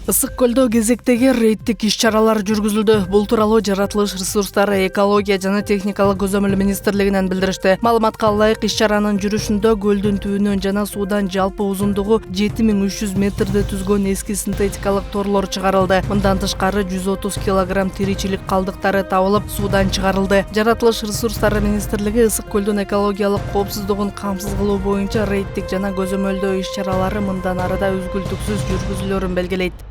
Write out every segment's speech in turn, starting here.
Ысык көлдө кезектеги рейдтик иш-чаралар жүргүзүлдү. Бул тууралуу Жаратылыш ресурстары, экология жана техникалык көзөмөл министрлигинен билдиришти. Маалыматка ылайык, иш-чаранын жүрүшүндө көлдүн түбүнөн жана суудан жалпы узундугу 7300 метрди түзгөн эски синтетикалык торлор чыгарылды. Мындан тышкары 130 килограмм тиричилик калдыктары табылып, суудан чыгарылды. Жаратылыш ресурстары министрлиги ысык көлдүн экологиялык коопсуздугун камсыз кылуу боюнча рейдтик жана көзөмөлдөө иш-чаралары мындан арада үзгүлтүксүз жүргүзүлөрүн белгилейт.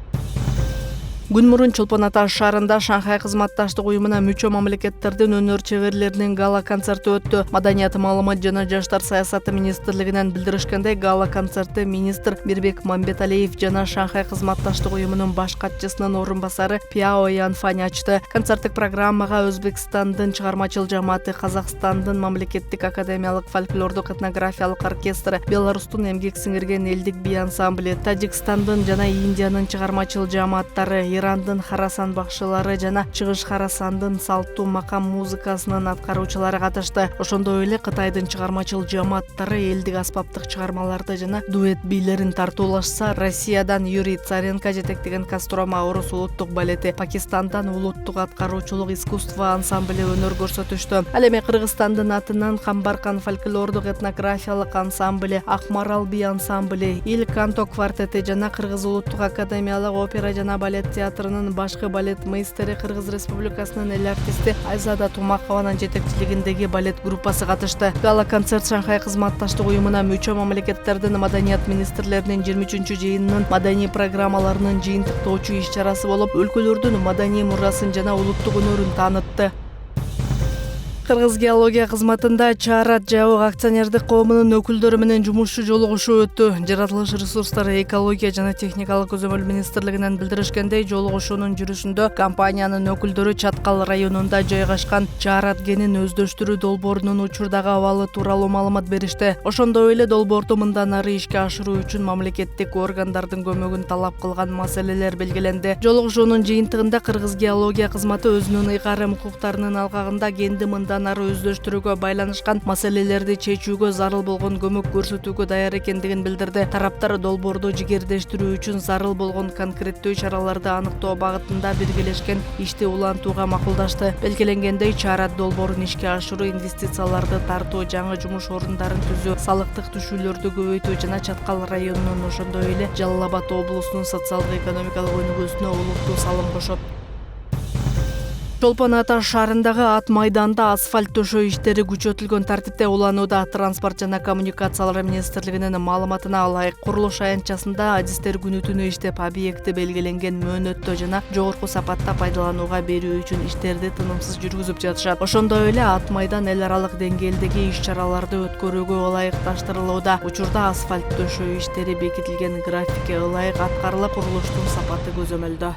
Күн мурун Чолпон Ата шаарында Шанхай кызматташтык уюмуна мүчө мамлекеттердин өнөр чеберлеринин гала концерти өттү. Маданият, маалымат жана жаштар саясаты министрлигинен билдиришкендей, гала концертти министр Мирбек Мамбеталиев жана Шанхай кызматташтык уюмунун баш катчысынын орун басары Пяо Янфань ачты. Концерттик программага Өзбекстандын чыгармачыл жамааты, Казакстандын мамлекеттик академиялык фольклордук этнографиялык оркестри, Беларустун эмгек сиңирген элдик би ансамбли, Тажикстандын жана Индиянын чыгармачыл жамааттары, Ирандын Харасан бакшылары жана Чыгыш Харасандын салттуу макам музыкасынын аткаруучулары катышты. Ошондой эле Кытайдын чыгармачыл жамааттары элдик аспаптык чыгармаларды жана дуэт бийлерин тартуулашса, Россиядан Юрий Царенко жетектеген Кострома орус улуттук балети, Пакистандан улуттук аткаруучулук искусство ансамбли өнөр көрсөтүштү. Ал эми Кыргызстандын атынан Камбаркан фольклордук этнографиялык ансамбли, Акмарал би ансамбли, Ил Канто квартети жана Кыргыз улуттук академиялык опера жана балет театрынын башкы балет мейстери, Кыргыз Республикасынын эл артисти Айзада Тумакованын жетекчилигиндеги балет группасы катышты. Гала концерт Шанхай кызматташтык уюмуна мүчө мамлекеттердин маданият министрлеринин 23 жыйынынын маданий программаларынын жыйынтыктоочу иш-чарасы болуп, өлкөлөрдүн маданий мурасын жана улуттук өнөрүн таанытты. Кыргыз геология кызматында Чаарат жабык акционердик коомунун өкүлдөрү менен жумушчу жолугушуу өттү. Жаратылыш ресурстары, экология жана техникалык көзөмөл министрлигинен билдиришкендей, жолугушуунун жүрүшүндө компаниянын өкүлдөрү Чаткал районунда жайгашкан Чаарат кенин өздөштүрүү долбоорунун учурдагы абалы тууралуу маалымат беришти. Ошондой эле долбоорду мындан ары ишке ашыруу үчүн мамлекеттик органдардын көмөгүн талап кылган маселелер белгиленди. Жолугушуунун жыйынтыгында Кыргыз геология кызматы өзүнүн ыйгарым укуктарынын алкагында кенди мындан ары өздөштүрүүгө байланышкан маселелерди чечүүгө зарыл болгон көмөк көрсөтүүгө даяр экендигин билдирди. Тараптар долбоорду жигердештирүү үчүн зарыл болгон конкреттүү чараларды аныктоо багытында биргелешкен ишти улантууга макулдашты. Белгиленгендей, Чаарат долбоорун ишке ашыруу, инвестицияларды тартуу, жаңы жумуш орундарын түзүү, салыктык түшүүлөрдү көбөйтүү жана Чаткал районунун, ошондой эле Жалал Абад облусунун социалдык экономикалык өнүгүүсүнө улуттуу салым кошот. Чолпон Ата шаарындагы ат майданда асфальт төшөө иштери күчөтүлгөн тартипте уланууда. Транспорт жана коммуникациялар министрлигинин маалыматына ылайык, курулуш аянтчасында адистер күнү-түнү иштеп, объекти белгиленген мөөнөттө жана жогорку сапатта пайдаланууга берүү үчүн иштерди тынымсыз жүргүзүп жатышат. Ошондой эле ат майдан эл аралык деңгээлдеги иш-чараларды өткөрүүгө ылайыкташтырылууда. Учурда асфальт төшөө иштери бекитилген графикке ылайык аткарылып, курулуштун сапаты көзөмөлдө.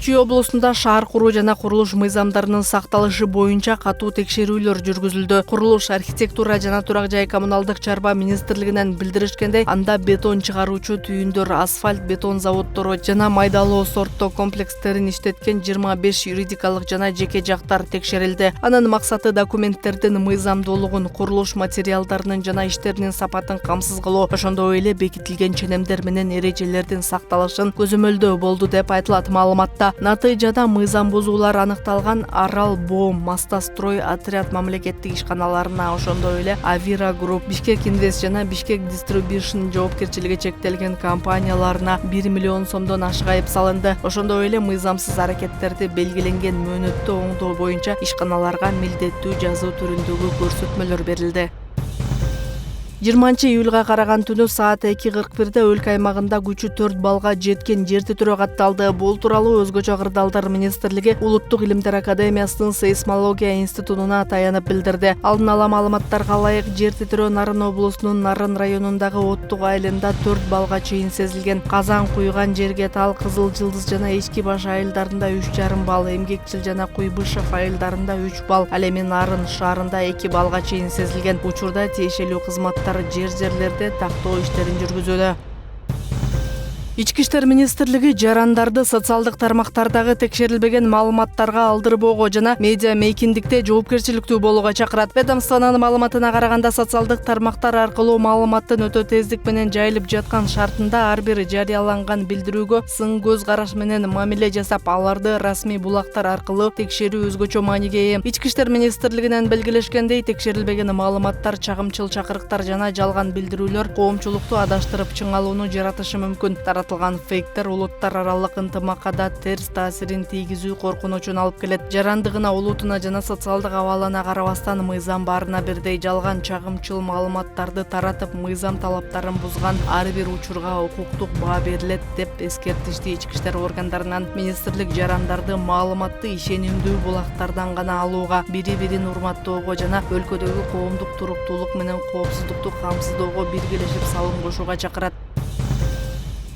Чүй облусунда шаар куруу жана курулуш мыйзамдарынын сакталышы боюнча катуу текшерүүлөр жүргүзүлдү. Курулуш, архитектура жана турак жай коммуналдык чарба министрлигинен билдиришкендей, анда бетон чыгаруучу түйүндөр, асфальт, бетон заводдору жана майдалуу сорттоо комплекстерин иштеткен 25 юридикалык жана жеке жактар текшерилди. Анын максаты документтердин мыйзамдуулугун, курулуш материалдарынын жана иштеринин сапатын камсыз кылуу, ошондой эле бекитилген ченемдер менен эрежелердин сакталышын көзөмөлдөө болду деп айтылат маалыматта. Натыйжада мыйзам бузуулар аныкталган. Арал Боом, Мастастрой отряд мамлекеттик ишканаларына, ошондой эле Авира Групп, Бишкек Инвест жана Бишкек Дистрибьюшн жоопкерчилиги чектелген компанияларына 1 миллион сомдон ашык айып салынды. Ошондой эле мыйзамсыз аракеттерди белгиленген мөөнөттө оңдоо боюнча ишканаларга милдеттүү жазуу түрүндөгү көрсөтмөлөр берилди. 20-июлга караган түнү саат 2:41 өлкө аймагында күчү 4 балга жеткен жер титирөө катталды. Бул тууралуу Өзгөчө кырдаалдар министрлиги Улуттук илимдер академиясынын сейсмология институтуна таянып билдирди. Алдын ала маалыматтарга ылайык, жер титирөө Нарын облусунун Нарын районундагы Оттук айылында 4 балга чейин сезилген. Казан куйган жерге Тал, Кызыл Жылдыз жана Эчки баш айылдарында 3,5 бал, Эмгекчил жана Куйбышев айылдарында 3 бал, ал эми Нарын шаарында 2 балга чейин сезилген. Учурда тиешелүү кызматтар жерлерде тактоо иштерин жүргүзүүдө. Ички иштер министрлиги жарандарды социалдык тармактардагы текшерилбеген маалыматтарга алдырбоого жана медиа мейкиндикте жоопкерчиликтүү болууга чакырат. Ведомствонун маалыматына караганда социалдык тармактар аркылуу маалыматтын өтө тездик менен жайылып жаткан шартында ар бир жарыяланган билдирүүгө сын көз караш менен мамиле жасап, аларды расмий булактар аркылуу текшерүү өзгөчө мааниге ээ. Ички иштер министрлигинен белгилешкендей, текшерилбеген маалыматтар, чагымчыл чакырыктар жана жалган билдирүүлөр коомчулукту адаштырып чыңалууну жаратышы мүмкүн. Таратылган фейктер улуттар аралык ынтымакка терс таасирин тийгизүү коркунучун алып келет. Жарандыгына, улутуна жана социалдык абалына карабастан мыйзам баарына бирдей жалган чагымчыл маалыматтарды таратып, мыйзам талаптарын бузган ар бир учурга укуктук баа берилет деп эскертишти ички иштер органдарынан. Министрлик жарандарды маалыматты ишенимдүү булактардан гана алууга, бири-бирин урматтоого жана өлкөдөгү коомдук туруктуулук менен коопсуздукту камсыздоого биргелешип салым кошууга чакырат.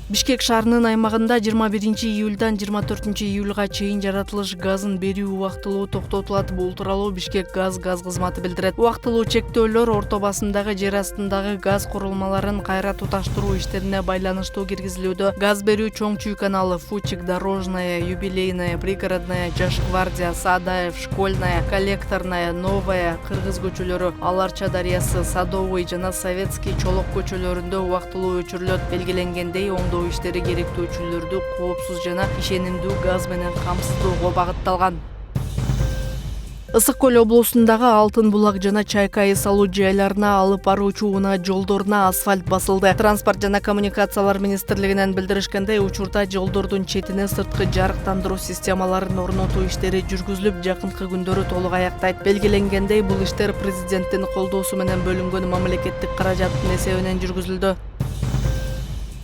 Бишкек шаарынын аймагында 21-июлдан 24-июлга чейин жаратылыш газын берүү убактылуу токтотулат. Бул тууралуу Бишкек газ кызматы билдирет. Убактылуу чектөөлөр орто басымдагы жер астындагы газ курулмаларын кайра туташтыруу иштерине байланыштуу киргизилүүдө. Газ берүү чоң Чүй каналы, Фучик, Дорожная, Юбилейная, Пригородная, Жаш гвардия, Саадаев, Школьная, Коллекторная, Новая, Кыргыз көчөлөрү, Аларча дарыясы, Садовый жана Советский, Чолок көчөлөрүндө убактылуу өчүрүлөт. Белгиленгендей, иштери керектүү өчүрлөрдү коопсуз жана ишенимдүү газ менен камсыздоого багытталган. Ысык Көл облусундагы Алтын булак жана Чайкай салуу жайларына алып баруучу унаа жолдоруна асфальт басылды. Транспорт жана коммуникациялар министрлигинен билдиришкендей, учурда жолдордун четине сырткы жарыктандыруу системаларын орнотуу иштери жүргүзүлүп, жакынкы күндөрү толук аяктайт. Белгиленгендей, бул иштер президенттин колдоосу менен бөлүнгөн мамлекеттик каражаттын эсебинен жүргүзүлдү.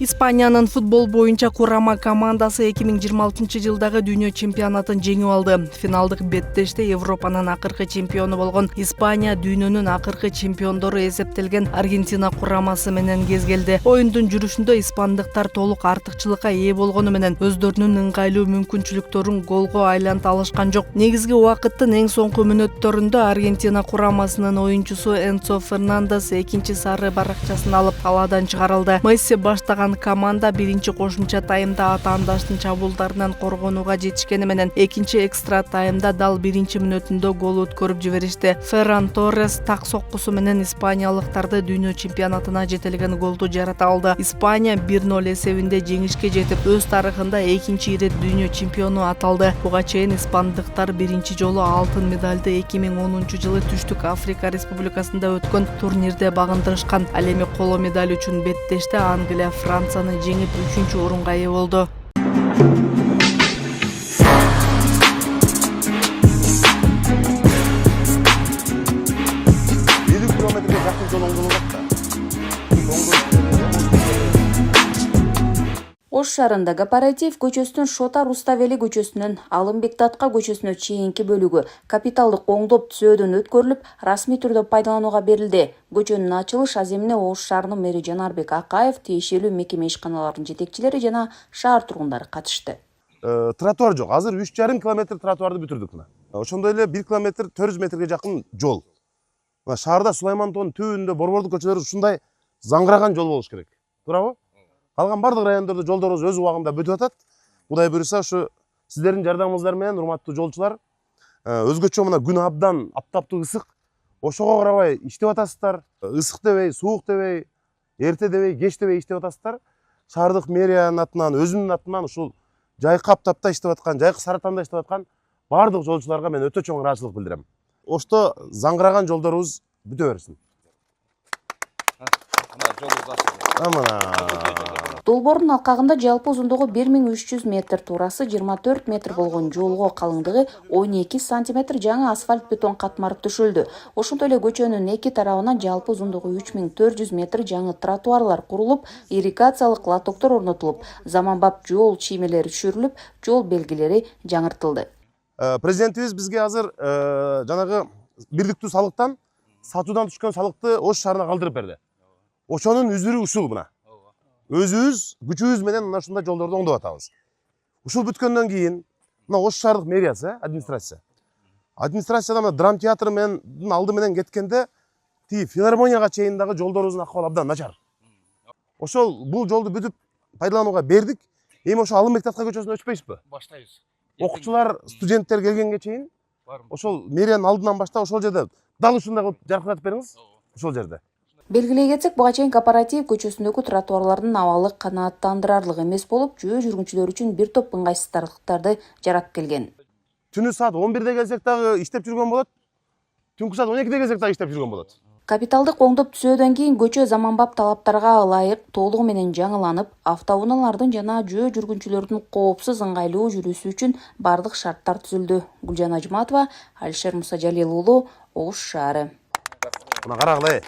Испаниянын футбол боюнча курама командасы 2026-жылдагы дүйнө чемпионатын жеңип алды. Финалдык беттеште Европанын акыркы чемпиону болгон Испания дүйнөнүн акыркы чемпиондору эсептелген Аргентина курамасы менен кезгелди. Оюндун жүрүшүндө испандыктар толук артыкчылыкка ээ болгону менен өздөрүнүн ыңгайлуу мүмкүнчүлүктөрүн голго айланта алышкан жок. Негизги убакыттын эң соңку мүнөттөрүндө Аргентина курамасынын оюнчусу Энцо Фернандес экинчи сары баракчасын алып талаадан чыгарылды. Месси баштаган команда биринчи кошумча таймда атаандаштын чабуулдарынан коргонууга жетишкени менен экинчи экстра таймда дал биринчи мүнөтүндө гол өткөрүп жиберишти. Ферран Торрес так соккусу менен испаниялыктарды дүйнө чемпионатына жетелеген голду жарата алды. Испания 1-0 эсебинде жеңишке жетип, өз тарыхында экинчи ирет дүйнө чемпиону аталды. Буга чейин испандыктар биринчи жолу алтын медалды 2010-жылы Түштүк Африка Республикасында өткөн турнирде багындырышкан. Ал эми коло медаль үчүн беттеште Англия Францияны жеңип 3-чү орунга ээ болду. 7 километрге жакын жол оңдолот да. Ош шаарында Кооператив көчөсүнүн Шота Руставели көчөсүнөн Алымбек Татка көчөсүнө чейинки бөлүгү капиталдык оңдоп түзөөдөн өткөрүлүп, расмий түрдө пайдаланууга берилди. Көчөнүн ачылыш аземине Ош шаарынын мэри Жанарбек Акаев, тиешелүү мекеме ишканаларынын жетекчилери жана шаар тургундары катышты. Тротуар жок. Азыр 3,5 километр тротуарды бүтүрдүк мына. Ошондой эле 1 километр 400 метрге жакын жол. Мына шаарда Сулайман тоонун түбүндө борбордук көчөлөр ушундай заңгыраган жол болуш керек. Туурабы? Калган бардык райондордо жолдорубуз өз убагында бүтүп атат. Кудай буюрса, ушу сиздердин жардамыңыздар менен, урматтуу жолчулар, өзгөчө мына күн абдан аптаптуу ысык. Ошого карабай иштеп атасыздар. Ысык дебей, суук дебей, эрте дебей, кеч дебей иштеп атасыздар. Шаардык мэриянын атынан, өзүмдүн атынан ушул жайкы аптапта иштеп аткан, жайкы Саратанда иштеп аткан бардык жолчуларга мен өтө чоң ыраазычылык билдирем. Ошто заңгыраган жолдорубуз бүтө берсин. Долбоордун алкагында жалпы узундугу 1300 метр, туурасы 24 метр болгон жолго калыңдыгы 12 сантиметр жаңы асфальт бетон катмар төшөлдү. Ошондой эле көчөнүн эки тарабына жалпы узундугу 3400 метр жаңы тротуарлар курулуп, ирригациялык лотоктор орнотулуп, заманбап жол чиймелери түшүрүлүп, жол белгилери жаңыртылды. Президентибиз бизге азыр жанагы бирликтүү салыктан сатуудан түшкөн салыкты Ош шаарына калтырып берди. Ошонун үзүрү ушул мына. Өзүбүз күчүбүз менен мына ушундай жолдорду оңдоп атабыз. Ушул бүткөндөн кийин мына Ош шаардык мэриясы, администрация. Администрацияда мына драм театры менен алды менен кеткенде тиги филармонияга чейин дагы жолдорубуздун акыбалы абдан начар. Ошол бул жолду бүтүп пайдаланууга бердик. Эми ошо Алым Бектатка көчөсүнө өчпөйсүзбү? Баштайбыз. Окуучулар, студенттер келгенге чейин ошол мэриянын алдынан баштап ошол жерде дал ушундай кылып жаркыратып бериңиз. Ошол жерде. Белгилей кетсек, буга чейин кооператив көчөсүндөгү тротуарлардын абалы канааттандырарлык эмес болуп, жөө жүргүнчүлөр үчүн бир топ ыңгайсыздыктарды жаратып келген. Түнү саат 11-де келсек дагы иштеп жүргөн болот. Түнкү саат 12-де келсек дагы иштеп жүргөн болот. Капиталдык оңдоп түзөөдөн кийин көчө заманбап талаптарга ылайык толугу менен жаңыланып, автоунаалардын жана жөө жүргүнчүлөрдүн коопсуз ыңгайлуу жүрүүсү үчүн бардык шарттар түзүлдү. Гүлжан Ажматова, Алишер Мусажалил уулу, Ош шаары. Мына карагыла.